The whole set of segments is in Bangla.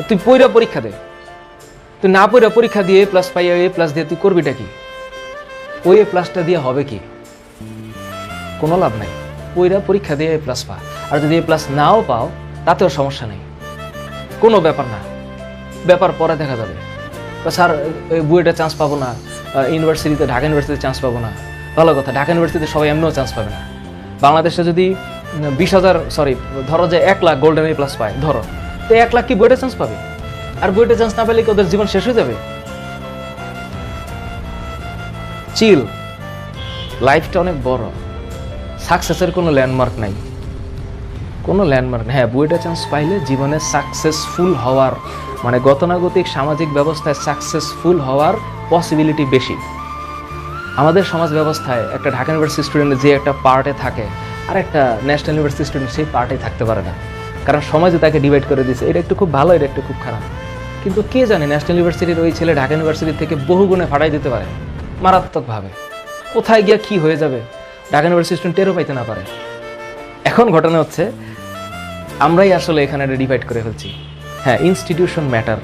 তুই পইরা পরীক্ষা দে, তুই না পইরা পরীক্ষা দিয়ে এ প্লাস পাইয়া এ প্লাস দিয়ে তুই করবিটা কি? ওই এ প্লাসটা দিয়ে হবে কি? কোনো লাভ নাই। পইরা পরীক্ষা দিয়ে এ প্লাস পা, আর যদি এ প্লাস নাও পাও তাতেও সমস্যা নেই, কোনো ব্যাপার না, ব্যাপার পরে দেখা যাবে। স্যার বুয়েটে চান্স পাবো না, ইউনিভার্সিটিতে ঢাকা ইউনিভার্সিটিতে চান্স পাবো না, ভালো কথা, ঢাকা ইউনিভার্সিটিতে সবাই এমনিও চান্স পাবে না। বাংলাদেশে যদি 20,000 ধরো যে 1 লাখ গোল্ডেন এ প্লাস পায়, ধরো তো 1 লাখ কি বুয়েটে চান্স পাবে? আর বুয়েটে চান্স না পেলে কি ওদের জীবন শেষ হয়ে যাবে? চিল, লাইফটা অনেক বড়, সাকসেসের কোনো ল্যান্ডমার্ক নাই, কোনো ল্যান্ডমার্ক নেই। হ্যাঁ, বুয়েটে চান্স পাইলে জীবনে সাকসেসফুল হওয়ার মানে গতানুগতিক সামাজিক ব্যবস্থায় সাকসেসফুল হওয়ার পসিবিলিটি বেশি। আমাদের সমাজ ব্যবস্থায় একটা ঢাকা ইউনিভার্সিটি স্টুডেন্ট যে একটা পার্টে থাকে আর একটা ন্যাশনাল ইউনিভার্সিটি স্টুডেন্ট সেই পার্টে থাকতে পারে না, কারণ সমাজে তাকে ডিভাইড করে দিয়েছে। এটা একটু খুব ভালো, এটা একটু খুব খারাপ। কিন্তু কে জানে ন্যাশনাল ইউনিভার্সিটির ওই ছেলে ঢাকা ইউনিভার্সিটির থেকে বহু গুণে ফাটাই দিতে পারে মারাত্মকভাবে। কোথায় গিয়া কি হয়ে যাবে ঢাকা ইউনিভার্সিটি স্টুডেন্ট টেরও পাইতে না পারে। এখন ঘটনা হচ্ছে আমরাই আসলে এখানে ডিভাইড করে ফেলছি। হ্যাঁ, ইনস্টিটিউশন ম্যাটার।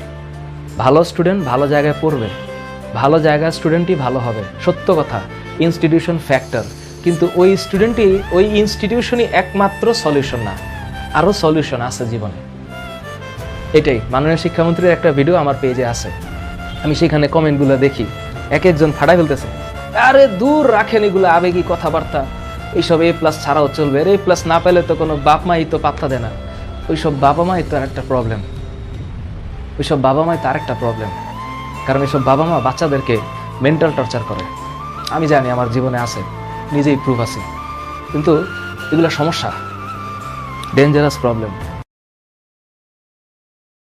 ভালো স্টুডেন্ট ভালো জায়গায় পড়বে, ভালো জায়গায় স্টুডেন্টই ভালো হবে, সত্য কথা। ইনস্টিটিউশন ফ্যাক্টর, কিন্তু ওই স্টুডেন্টই ওই ইনস্টিটিউশনই একমাত্র সলিউশন না, আরও সলিউশন আছে জীবনে। এটাই মাননীয় শিক্ষামন্ত্রীর একটা ভিডিও আমার পেজে আছে, আমি সেখানে কমেন্টগুলো দেখি, এক একজন ফাটাই ফেলতেছে, আরে দূর রাখেন এগুলো আবেগী কথাবার্তা, এইসব এ প্লাস ছাড়াও চলবে, এ প্লাস না পেলে তো কোনো বাপ মাই তো পাত্তা দেয় না। ওইসব বাবা মাই তো আর একটা প্রবলেম, ওইসব বাবা মাই তার একটা প্রবলেম, কারণ এইসব বাবা মা বাচ্চাদেরকে মেন্টাল টর্চার করে। আমি জানি, আমার জীবনে আছে, নিজেই প্রুফ আছে, কিন্তু এগুলো সমস্যা, ডেঞ্জারাস প্রবলেম।